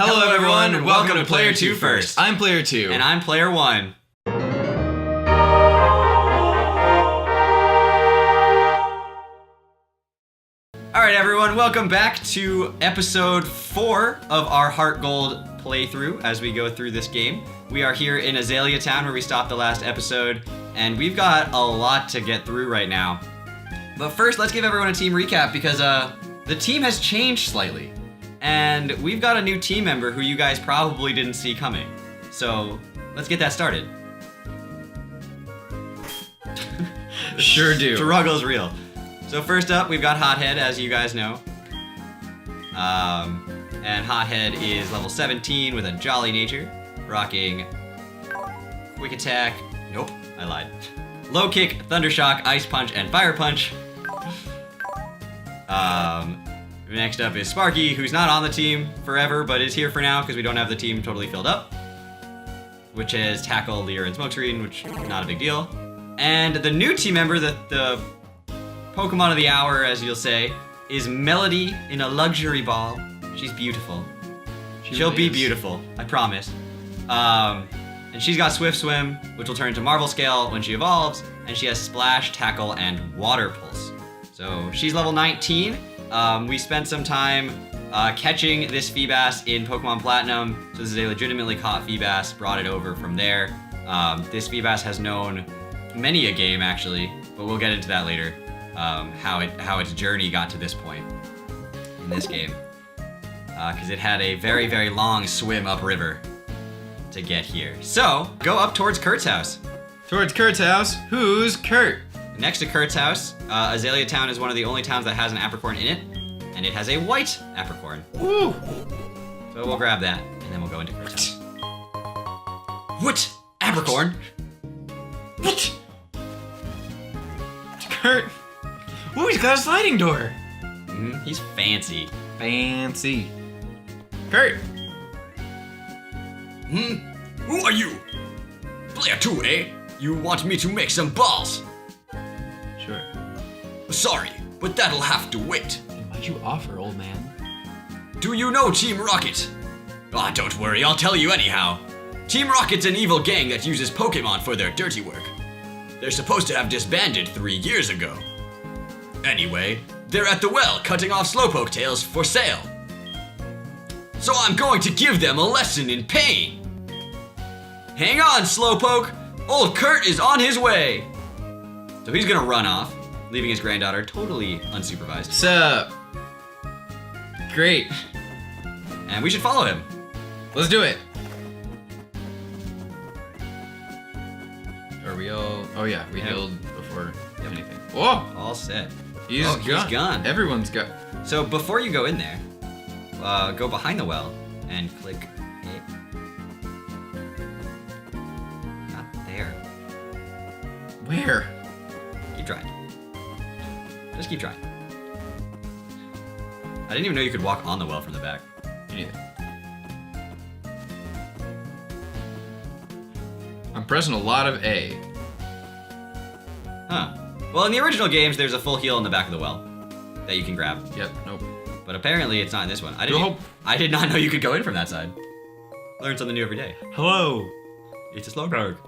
Hello everyone, and welcome to PlayerTwoFirst. I'm Player 2. And I'm Player 1. Alright everyone, welcome back to episode 4 of our HeartGold playthrough as we go through this game. We are here in Azalea Town where we stopped the last episode, and we've got a lot to get through right now. But first, let's give everyone a team recap because the team has changed slightly. And we've got a new team member who you guys probably didn't see coming. So, let's get that started. Sure do. Struggle's real. So first up, we've got Hothead, as you guys know. And Hothead is level 17 with a jolly nature, rocking Quick Attack. Nope, I lied. Low Kick, Thunder Shock, Ice Punch, and Fire Punch. Next up is Sparky, who's not on the team forever, but is here for now because we don't have the team totally filled up. Which is Tackle, Leer, and Smokescreen, which is not a big deal. And the new team member, the Pokemon of the hour, as you'll say, is Melody in a luxury ball. She's beautiful. She'll be beautiful, I promise. And she's got Swift Swim, which will turn into Marvel Scale when she evolves, and she has Splash, Tackle, and Water Pulse. So she's level 19. We spent some time catching this Feebas in Pokemon Platinum, so this is a legitimately caught Feebas, brought it over from there. This Feebas has known many a game, actually, but we'll get into that later, how its journey got to this point in this game. Because it had a very, very long swim upriver to get here. So, go up towards Kurt's house. Towards Kurt's house? Who's Kurt? Next to Kurt's house, Azalea Town is one of the only towns that has an apricorn in it, and it has a white apricorn. Woo! So we'll grab that, and then we'll go into Kurt's house. What? Apricorn? What? Kurt! Ooh, he's got a sliding door! He's fancy. Fancy. Kurt! Who are you? Player 2, eh? You want me to make some balls? Sure. Sorry, but that'll have to wait. Why'd you offer, old man? Do you know Team Rocket? Ah, don't worry, I'll tell you anyhow. Team Rocket's an evil gang that uses Pokémon for their dirty work. They're supposed to have disbanded 3 years ago. Anyway, they're at the well cutting off Slowpoke tails for sale. So I'm going to give them a lesson in pain. Hang on, Slowpoke! Old Kurt is on his way! So he's gonna run off, leaving his granddaughter totally unsupervised. Sup? Great. And we should follow him. Let's do it. Are we all... Oh yeah, we healed before anything. Whoa! All set. He's gone. Everyone's gone. So before you go in there, go behind the well and click A. Not there. Where? Keep trying. Just keep trying. I didn't even know you could walk on the well from the back. Me neither. I'm pressing a lot of A. Huh. Well, in the original games, there's a full heal in the back of the well that you can grab. Yep, nope. But apparently it's not in this one. I did not know you could go in from that side. Learn something new every day. Hello. It's a Slowpoke.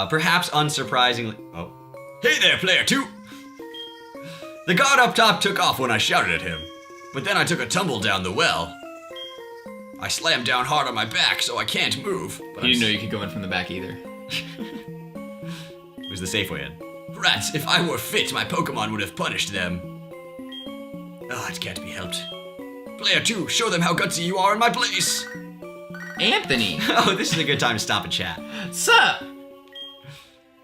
Perhaps unsurprisingly... Oh. Hey there, Player 2! The guard up top took off when I shouted at him, but then I took a tumble down the well. I slammed down hard on my back, so I can't move. But You didn't know you could go in from the back either. It was the safe way in. Rats, if I were fit, my Pokemon would have punished them. Oh, it can't be helped. Player 2, show them how gutsy you are in my place! Anthony! Oh, this is a good time to stop and chat. Sup?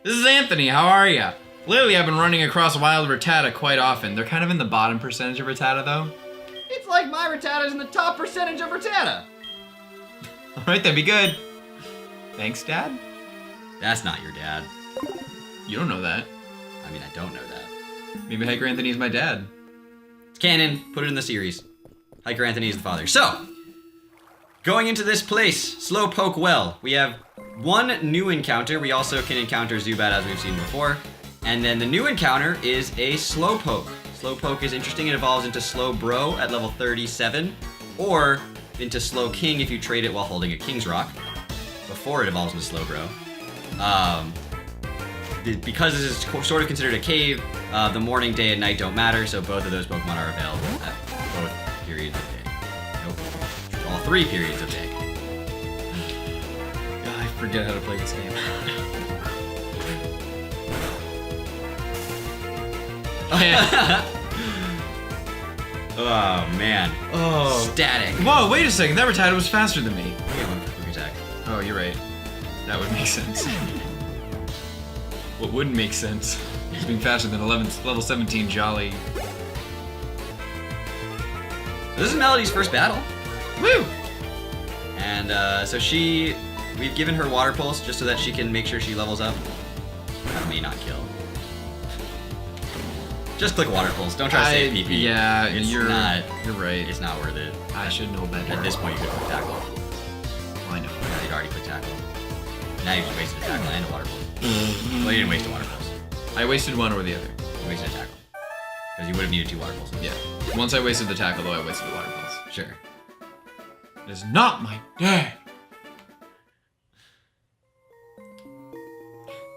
This is Anthony, how are ya? Lately I've been running across wild Rattata quite often. They're kind of in the bottom percentage of Rattata though. It's like my Rattata's in the top percentage of Rattata. Alright, that'd be good. Thanks, Dad? That's not your dad. You don't know that. I mean, I don't know that. Maybe Hiker Anthony is my dad. It's canon. Put it in the series. Hiker Anthony is the father. So, going into this place, Slowpoke Well, we have one new encounter. We also can encounter Zubat as we've seen before. And then the new encounter is a Slowpoke. Slowpoke is interesting. It evolves into Slowbro at level 37. Or into Slow King if you trade it while holding a King's Rock, before it evolves into Slowbro. Because this is sort of considered a cave, the morning, day, and night don't matter, so both of those Pokemon are available at both periods of day. Nope. All 3 periods of day. God, I forget how to play this game. Oh man. Oh. Static. Whoa, wait a second. That Rattata was faster than me. Yeah, one quick attack. Oh, you're right. That would make sense. What wouldn't make sense is being faster than level 17 Jolly. This is Melody's first battle. Woo! And so we've given her Water Pulse just so that she can make sure she levels up. That may not kill. Just click Water Pulse. Don't try to save PP. Yeah, you're right. It's not worth it. I should know better. At this point, you could click Tackle. Well, I know. Yeah, you'd already clicked Tackle. Now you just wasted a Tackle and a Water Pulse. Well, you didn't waste a Water Pulse. I wasted one or the other. You wasted a Tackle. Because you would have needed 2 Water Pulses. Yeah. Once I wasted the tackle, though, I wasted the Water Pulse. Sure. It is not my day.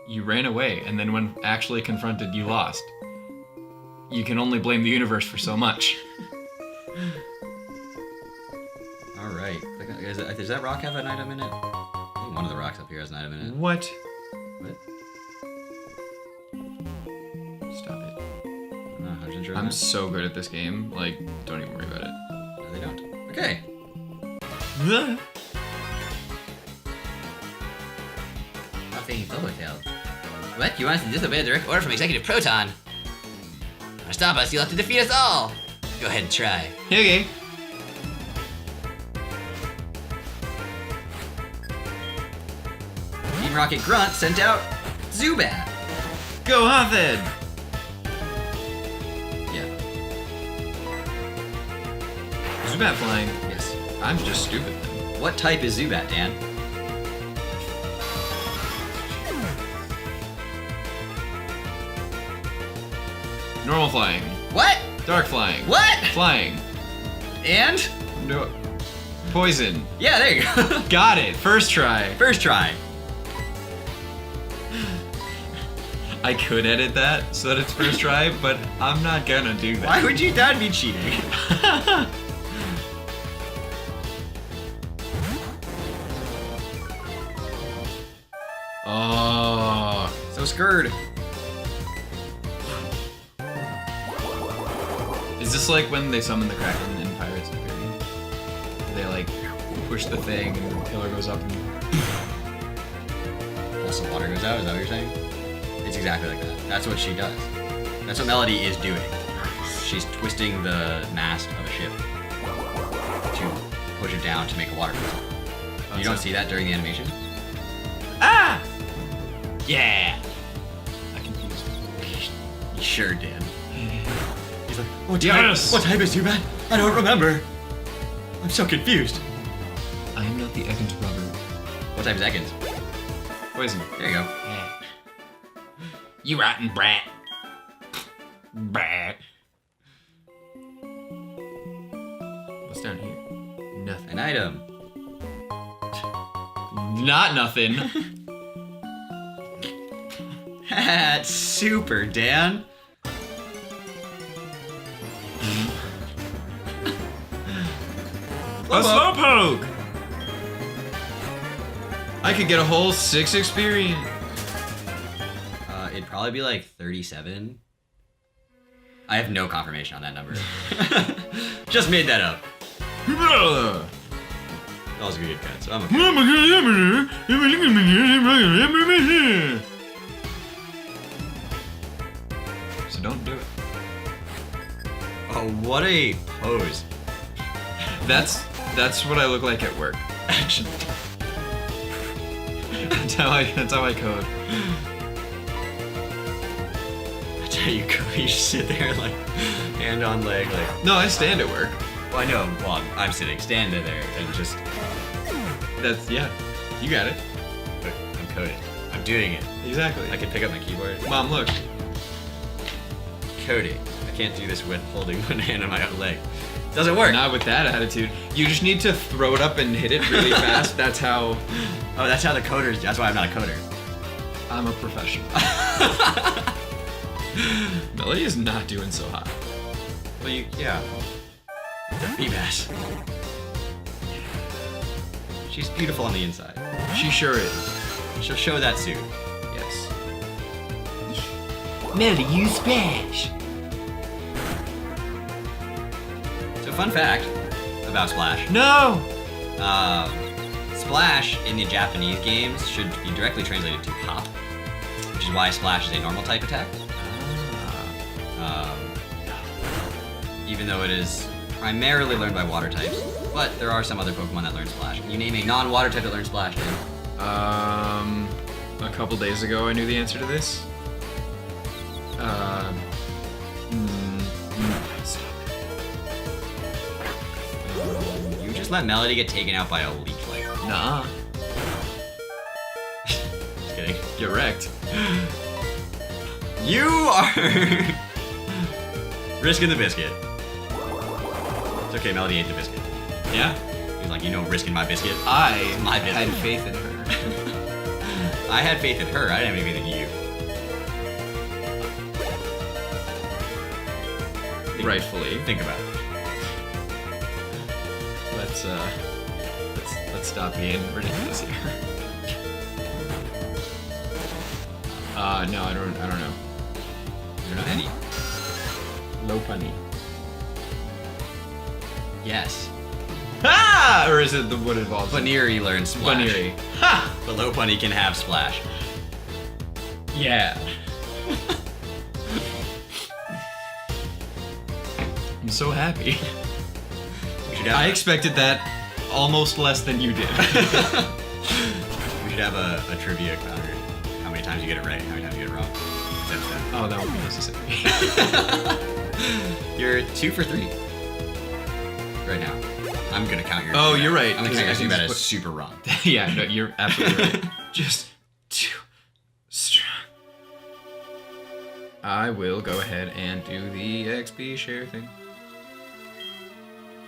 You ran away, and then when actually confronted, you lost. You can only blame the universe for so much. Alright. Does that rock have an item in it? I think one of the rocks up here has an item in it. What? What? Stop it. I'm not 100% sure. I'm so good at this game. Like, don't even worry about it. No, they don't. Okay. Nothing Slowpoke. What? You want us to disobey a direct order from Executive Proton? To stop us, you'll have to defeat us all! Go ahead and try. Okay. Team Rocket Grunt sent out Zubat. Go Hothead! Yeah. Zubat flying. Yes. I'm just stupid then. What type is Zubat, Dan? Normal flying. What? Dark flying. What? Flying. And? No. Poison. Yeah, there you go. Got it. First try. First try. I could edit that so that it's first try, but I'm not gonna do that. Why would you? That'd be cheating. Oh. So scared. Is this like when they summon the Kraken in Pirates of the Caribbean? They like push the thing and the pillar goes up and... Pulse of water goes out, is that what you're saying? It's exactly like that. That's what she does. That's what Melody is doing. She's twisting the mast of a ship to push it down to make a water pistol. You don't see that during the animation? Ah! Yeah! I confused. You sure did. He's like, what Yes! What type is Zubat? I don't remember. I'm so confused. I am not the Ekans rubber. What type is Ekans? Poison. There you go. Yeah. You rotten brat. Brat. What's down here? Nothing. An item. Not nothing. That's super, Dan. A Slowpoke! I could get a whole 6 experience. It'd probably be like 37. I have no confirmation on that number. Just made that up. That was a good cut, so I'm okay. So don't do it. Oh, what a pose. That's what I look like at work. that's how I code. That's how you go. You just sit there like hand on leg, like. No, I stand at work. Well, I know. Well, I'm sitting, standing there, and just. That's yeah. You got it. But I'm coding. I'm doing it. Exactly. I can pick up my keyboard. Mom, look. Coding. I can't do this with holding one hand on my own leg. Doesn't work. Not with that attitude. You just need to throw it up and hit it really fast. That's how... Oh, that's how the coders... That's why I'm not a coder. I'm a professional. Melody is not doing so hot. Well, yeah. The Feebas. She's beautiful on the inside. She sure is. She'll show that soon. Yes. Melody, you splash. So, fun fact about Splash. No! Splash in the Japanese games should be directly translated to hop, which is why Splash is a normal type attack. Even though it is primarily learned by water types, but there are some other Pokemon that learn Splash. Can you name a non-water type that learns Splash, Dan? A couple days ago I knew the answer to this. You just let Melody get taken out by a leech like. Nah. Just kidding. Get wrecked. You are risking the biscuit. It's okay, Melody ate the biscuit. Yeah? He was like, you know, risking my biscuit. I My biscuit. had faith in her. I had faith in her. I didn't have anything in you. Rightfully. Think about it. Let's stop being ridiculous here. No, I don't know. You don't know any. Low punny. Yes. Ah! Or is it the what it involves? Baniri learns Splash. Baniri. Ha! But Lopunny can have Splash. Yeah. I'm so happy. We should have I expected that almost less than you did. We should have a trivia counter. How many times you get it right, how many times you get it wrong. Oh, that would be necessary. You're 2 for 3. Right now. I'm gonna count your... Oh, you're right. I'm gonna count your I Zubat think as super wrong. Yeah, no, you're absolutely right. Just too strong. I will go ahead and do the XP share thing.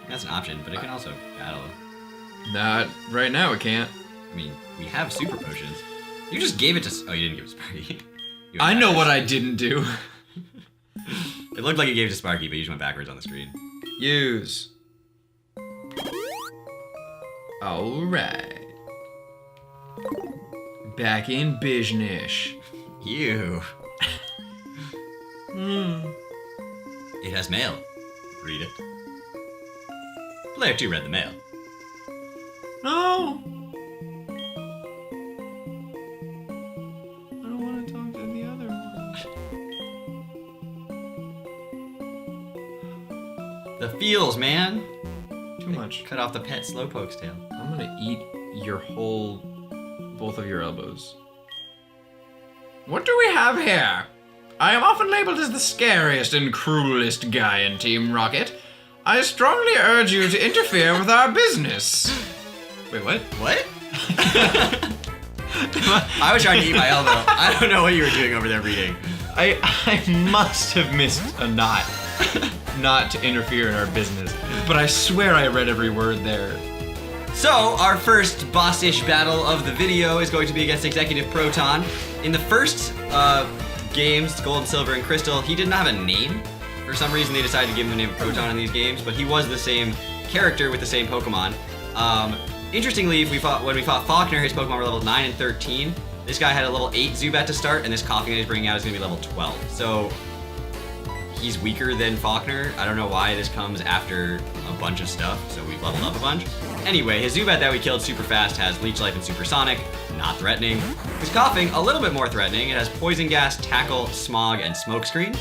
That's an option, but it can also battle. Not right now, it can't. I mean, we have super potions. You just gave it to... Oh, you didn't give it to Sparky. I know what I didn't do. It looked like you gave it to Sparky, but you just went backwards on the screen. Use. Alright. Back in business. You. It has mail. Read it. Player 2 read the mail. No! I don't want to talk to the other one. The feels, man. Too much. Cut off the pet Slowpoke's tail. I'm gonna eat your both of your elbows. What do we have here? I am often labeled as the scariest and cruelest guy in Team Rocket. I strongly urge you to interfere with our business. Wait, what? What? I was trying to eat my elbow. I don't know what you were doing over there reading. I must have missed a not to interfere in our business, but I swear I read every word there. So, our first boss-ish battle of the video is going to be against Executive Proton. In the first games, Gold, Silver, and Crystal, he didn't have a name. For some reason, they decided to give him the name of Proton in these games, but he was the same character with the same Pokemon. Interestingly, when we fought Faulkner, his Pokemon were level 9 and 13. This guy had a level 8 Zubat to start, and this Coughing that he's bringing out is going to be level 12. So, he's weaker than Faulkner. I don't know why this comes after a bunch of stuff, so we've leveled up a bunch. Anyway, his Zubat that we killed super fast has Leech Life and Supersonic, not threatening. His Coughing, a little bit more threatening. It has Poison Gas, Tackle, Smog, and Smokescreen.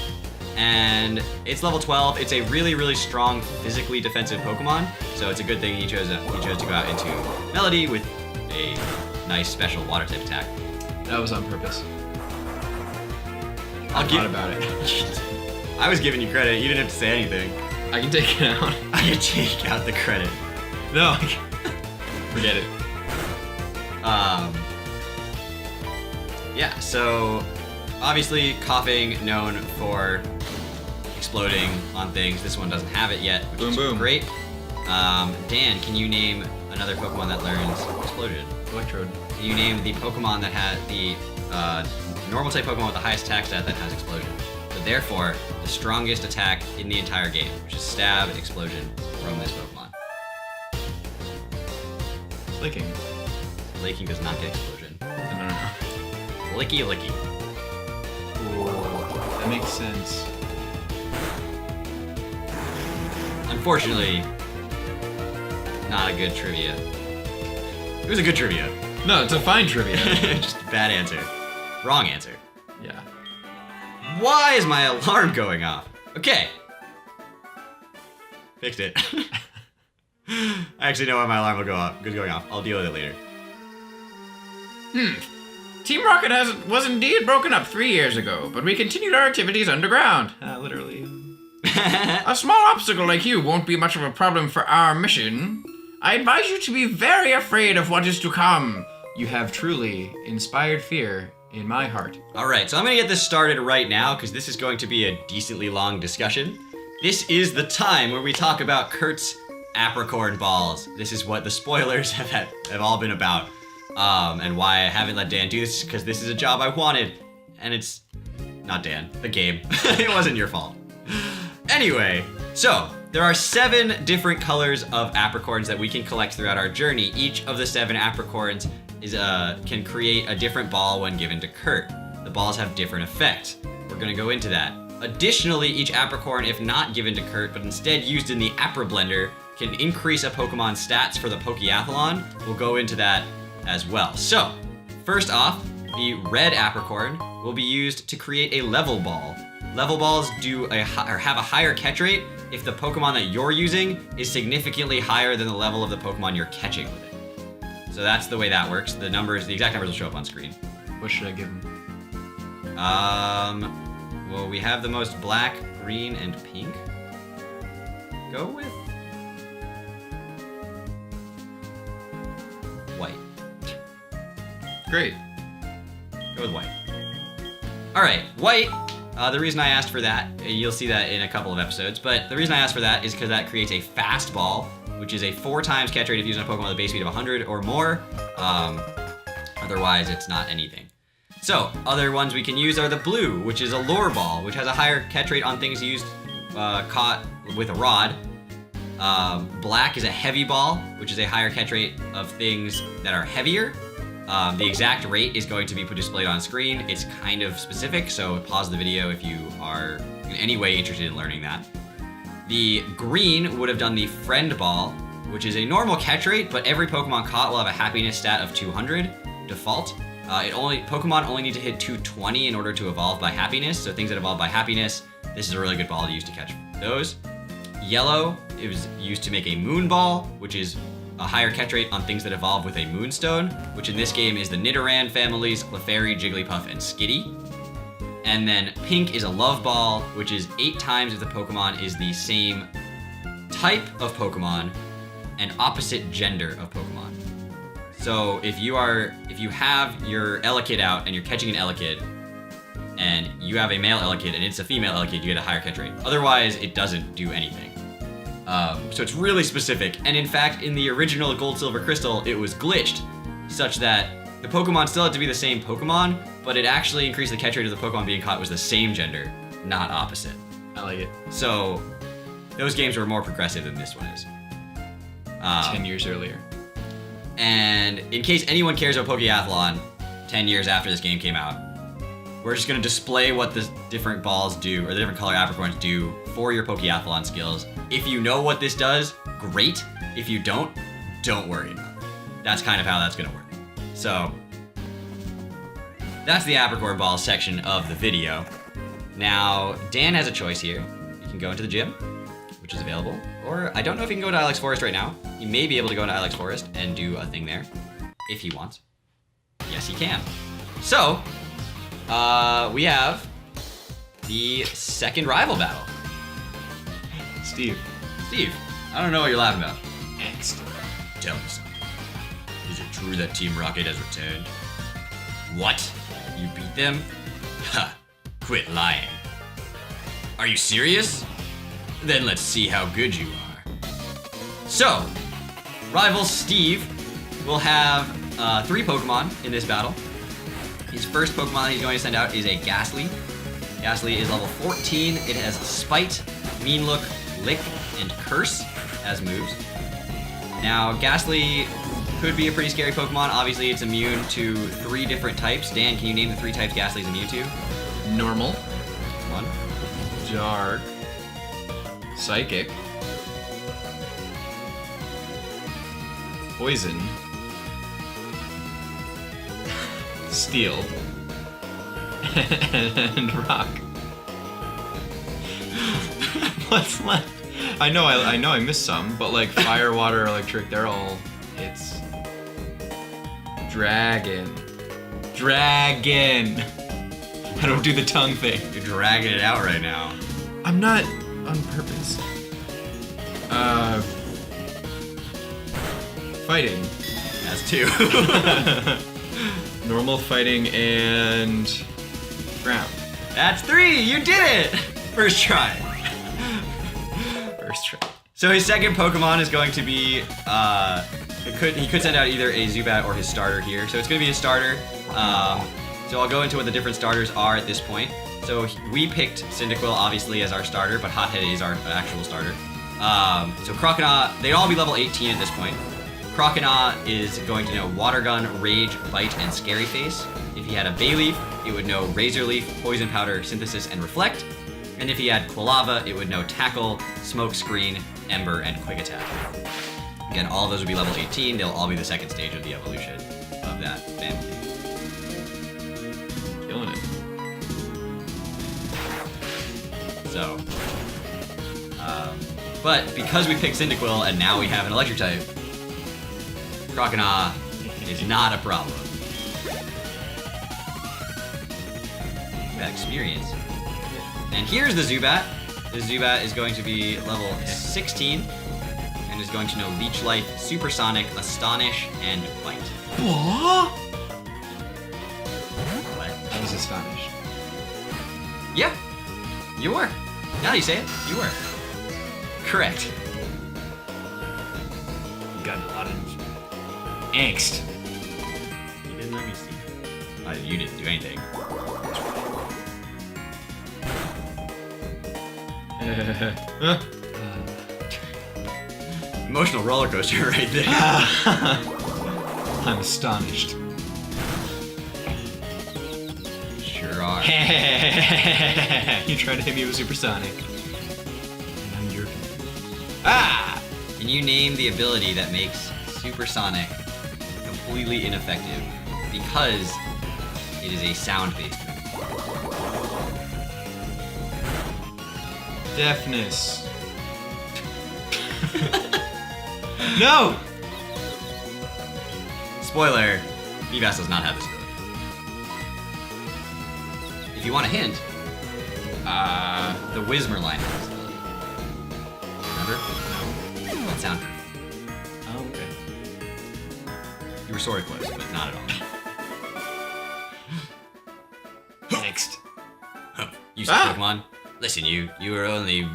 And it's level 12. It's a really, really strong, physically defensive Pokemon, so it's a good thing he chose to go out into Melody with a nice special water type attack. That was on purpose. I thought about it. I was giving you credit. You didn't have to say anything. I can take it out. I can take out the credit. No, forget it. Yeah, so obviously Coughing known for exploding on things. This one doesn't have it yet, which Boom, is boom. great. Dan, can you name another Pokemon that learns Explosion? Electrode. Can you name the Pokemon that had the normal type Pokemon with the highest attack stat that has Explosion? So therefore, the strongest attack in the entire game, which is Stab Explosion from this Pokemon. Licking. Laking does not get Explosion. No. Licky Licky. Ooh, that makes sense. Unfortunately, not a good trivia. It was a good trivia. No, it's a fine trivia. Just bad answer. Wrong answer. Yeah. Why is my alarm going off? Okay. Fixed it. I actually know why my alarm will go off. Is going off. I'll deal with it later. Team Rocket was indeed broken up 3 years ago, but we continued our activities underground. Literally. A small obstacle like you won't be much of a problem for our mission. I advise you to be very afraid of what is to come. You have truly inspired fear in my heart. All right, so I'm gonna get this started right now because this is going to be a decently long discussion. This is the time where we talk about Kurt's apricorn balls. This is what the spoilers have all been about. And why I haven't let Dan do this, because this is a job I wanted. And it's not Dan, the game. It wasn't your fault. Anyway, so there are 7 different colors of apricorns that we can collect throughout our journey. Each of the 7 apricorns can create a different ball when given to Kurt. The balls have different effects. We're gonna go into that. Additionally, each apricorn, if not given to Kurt, but instead used in the Apra Blender, can increase a Pokemon's stats for the Pokéathlon. We'll go into that as well. So, first off, the red apricorn will be used to create a level ball. Level balls have a higher catch rate if the Pokemon that you're using is significantly higher than the level of the Pokemon you're catching with it. So that's the way that works. The exact numbers will show up on screen. What should I give him? Well, we have the most black, green, and pink. Go with white. Great. Go with white. All right, white. The reason I asked for that, you'll see that in a couple of episodes, but the reason I asked for that is because that creates a fast ball, which is a 4 times catch rate if using a Pokemon with a base speed of 100 or more. Otherwise, it's not anything. So, other ones we can use are the blue, which is a lure ball, which has a higher catch rate on things used caught with a rod. Black is a heavy ball, which is a higher catch rate of things that are heavier. The exact rate is going to be displayed on screen. It's kind of specific, so pause the video if you are in any way interested in learning that. The green would have done the friend ball, which is a normal catch rate, but every Pokemon caught will have a happiness stat of 200 default. Pokemon only need to hit 220 in order to evolve by happiness, so things that evolve by happiness, this is a really good ball to use to catch those. Yellow, it was used to make a moon ball, which is a higher catch rate on things that evolve with a moonstone, which in this game is the Nidoran families, Clefairy, Jigglypuff, and Skitty. And then pink is a love ball, which is 8 times if the Pokemon is the same type of Pokemon and opposite gender of Pokemon. So if you have your Elekid out and you're catching an Elekid, and you have a male Elekid and it's a female Elekid, you get a higher catch rate. Otherwise, it doesn't do anything. So it's really specific, and in fact, in the original Gold, Silver, Crystal, it was glitched, such that the Pokemon still had to be the same Pokemon, but it actually increased the catch rate of the Pokemon being caught was the same gender, not opposite. I like it. So those games were more progressive than this one is. 10 years earlier. And in case anyone cares about Pokéathlon, 10 years after this game came out, we're just going to display what the different balls do, or the different color apricorns do for your Pokéathlon skills. If you know what this does, great. If you don't worry about it. That's kind of how that's going to work. So, that's the apricorn ball section of the video. Now, Dan has a choice here. You can go into the gym, which is available, or I don't know if you can go to Ilex Forest right now. You may be able to go into Ilex Forest and do a thing there, if he wants. Yes, he can. So, we have the second rival battle. Steve, I don't know what you're laughing about. next. Tell me something. Is it true that Team Rocket has returned? What? You beat them? Ha! Quit lying. Are you serious? Then let's see how good you are. So, rival Steve will have 3 Pokemon in this battle. His first Pokemon that he's going to send out is a Ghastly. Ghastly is level 14. It has Spite, Mean Look, Lick, and Curse as moves. Now, Ghastly could be a pretty scary Pokemon. Obviously, it's immune to 3 different types. Dan, can you name the 3 types Ghastly's immune to? Normal. 1. Dark. Psychic. Poison. Steel. And rock. What's left? I know I missed some, but like fire, water, electric, they're all hits. Dragon. Dragon. I don't do the tongue thing. You're dragging it out right now. I'm not on purpose. Fighting. That's 2. Normal, fighting, and ground. That's 3. You did it. First try. First try. So his second Pokemon is going to be, he could send out either a Zubat or his starter here. So it's going to be his starter. So I'll go into what the different starters are at this point. So we picked Cyndaquil, obviously, as our starter, but Hothead is our actual starter. So Croconaw, they'd all be level 18 at this point. Croconaw is going to know Water Gun, Rage, Bite, and Scary Face. If he had a Bayleaf, it would know Razor Leaf, Poison Powder, Synthesis, and Reflect. And if he had Quilava, it would know Tackle, Smoke Screen, Ember, and Quick Attack. Again, all of those would be level 18. They'll all be the second stage of the evolution of that family. Killing it. So, but because we picked Cyndaquil and now we have an electric type, Croconaw is not a problem. That experience. And here's the Zubat. The Zubat is going to be level 16 and is going to know Leech Life, Supersonic, Astonish, and Bite. What? What? I was astonished. Yeah, you were. Now that you say it, you were. Correct. You got a lot of angst. You didn't let me see. You didn't do anything. Emotional roller coaster right there. I'm astonished. Sure are. You tried to hit me with supersonic. Now you're. Ah! Can you name the ability that makes Supersonic completely ineffective because it is a sound-based move? Deafness. No! Spoiler, Vivas does not have this ability. If you want a hint, the Whismur line has this ability. Remember? No. It's soundproof. Oh, okay. You were sort of close, but not at all. Next. You said Pokemon. Listen, you were only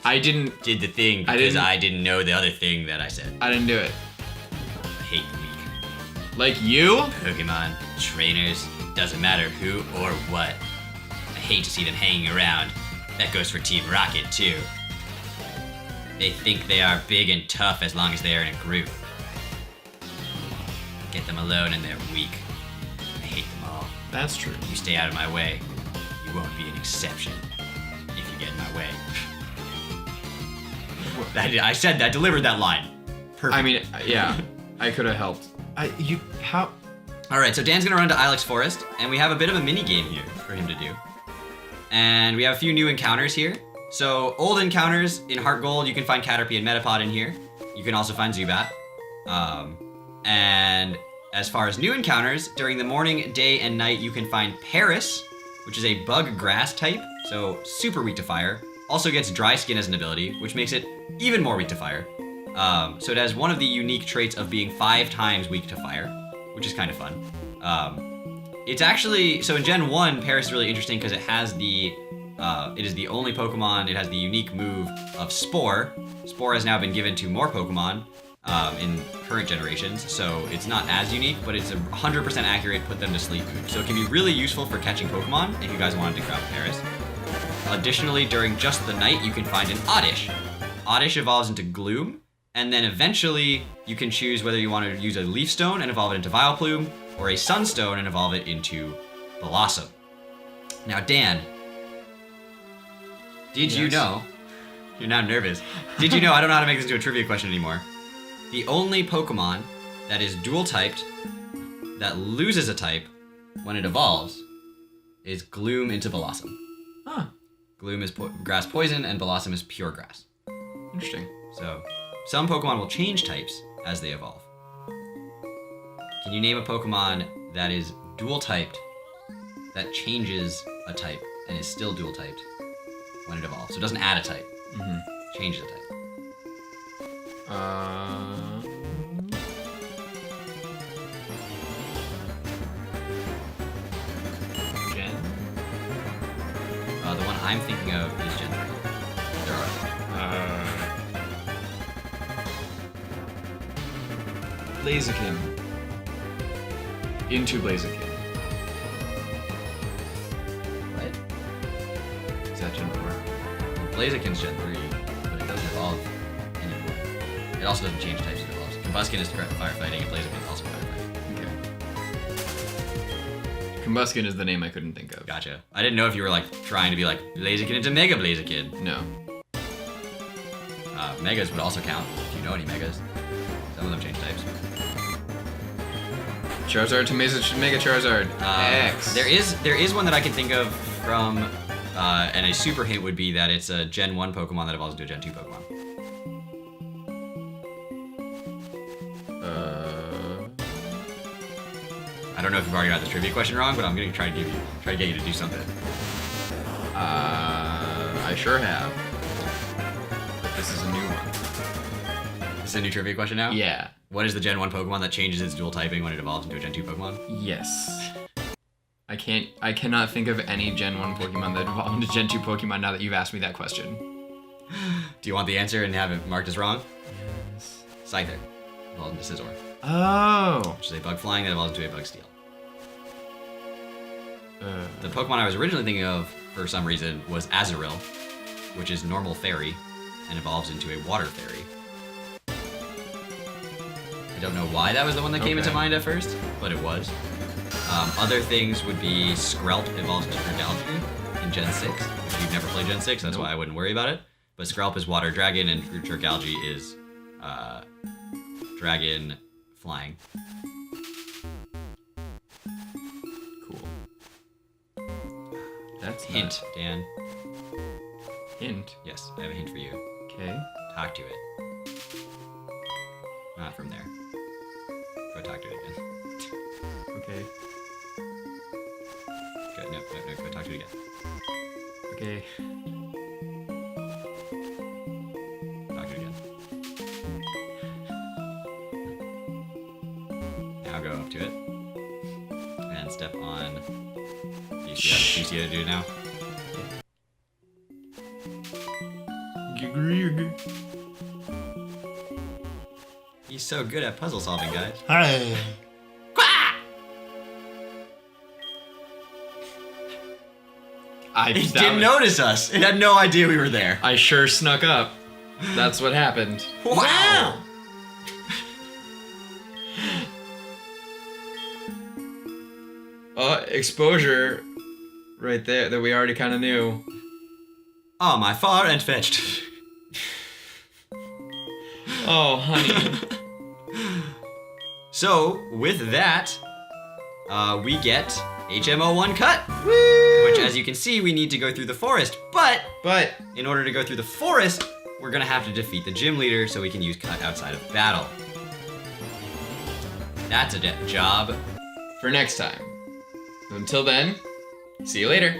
I didn't. did the thing because I didn't know the other thing that I said. I didn't do it. I hate the weak. Like you? Pokemon, trainers, doesn't matter who or what. I hate to see them hanging around. That goes for Team Rocket, too. They think they are big and tough as long as they are in a group. Get them alone and they're weak. I hate them all. That's true. You stay out of my way. You won't be an exception if you get in my way. I said that, delivered that line. Perfect. I mean, yeah, I could have helped. How? All right, so Dan's gonna run to Ilex Forest, and we have a bit of a mini game here for him to do. And we have a few new encounters here. So old encounters in HeartGold, you can find Caterpie and Metapod in here. You can also find Zubat. And as far as new encounters, during the morning, day, and night, you can find Paris, which is a bug grass type, so super weak to fire. Also gets Dry Skin as an ability, which makes it even more weak to fire. So it has one of the unique traits of being 5 times weak to fire, which is kind of fun. It's actually, so in Gen 1, Paris is really interesting because it has the It is the only Pokemon. It has the unique move of Spore. Spore has now been given to more Pokemon in current generations, so it's not as unique, but it's a 100% accurate put them to sleep move. So it can be really useful for catching Pokemon if you guys wanted to grab Paris. Additionally, during just the night, you can find an Oddish. Oddish evolves into Gloom, and then eventually you can choose whether you want to use a Leaf Stone and evolve it into Vileplume, or a Sunstone and evolve it into Blossom. Now, Dan, did you know? You're now nervous. Did you know? I don't know how to make this into a trivia question anymore. The only Pokemon that is dual-typed that loses a type when it evolves is Gloom into Blossom. Huh. Gloom is grass poison, and Blossom is pure grass. Interesting. So, some Pokemon will change types as they evolve. Can you name a Pokemon that is dual-typed that changes a type and is still dual-typed when it evolves? So it doesn't add a type. Changes a type. Gen? The one I'm thinking of is Gen 3. There are. Blaziken. Into Blaziken. What? Is that Gen 4? Blaziken's Gen 3, but it doesn't evolve anymore. It also doesn't change types as it evolves. Combusken is firefighting, and Blaziken is also firefighting. Okay. Combusken is the name I couldn't think of. Gotcha. I didn't know if you were like trying to be like Blaziken into Mega Blaziken. No. Megas would also count if you know any Megas. Some of them change types. Charizard to Mega Charizard. X. There is one that I can think of from, and a super hint would be that it's a Gen 1 Pokemon that evolves into a Gen 2 Pokemon. I don't know if you've already got this trivia question wrong, but I'm gonna try to get you to do something. I sure have. But this is a new one. This is a new trivia question now? Yeah. What is the Gen 1 Pokemon that changes its dual typing when it evolves into a Gen 2 Pokemon? Yes. I cannot think of any Gen 1 Pokemon that evolved into Gen 2 Pokemon now that you've asked me that question. Do you want the answer and have it marked as wrong? Yes. Scyther evolves into Scizor, Oh. which is a bug flying that evolves into a bug steel. The Pokemon I was originally thinking of, for some reason, was Azurill, which is normal fairy, and evolves into a water fairy. I don't know why that was the one that came into mind at first, but it was. Other things would be Skrelp evolves into Dragalge in Gen 6, which you've never played Gen 6, that's why I wouldn't worry about it. But Skrelp is water dragon, and Dragalge is dragon flying. Cool. That's Hint, Dan. Hint. Yes, I have a hint for you. Okay. Talk to it. Not from there. Go talk to it again. Okay. Go, no, go talk to it again. Okay. Talk to it again. Now go up to it. And step on... Do you see how to do it now? He's so good at puzzle solving, guys. Hi. It didn't notice us. It had no idea we were there. I sure snuck up. That's what happened. Wow! Exposure right there that we already kind of knew. Oh, my far and fetched. Oh, honey. So, with that, we get HMO1 cut. Which, as you can see, we need to go through the forest. But in order to go through the forest, we're gonna have to defeat the gym leader so we can use cut outside of battle. That's a job. For next time. Until then, see you later.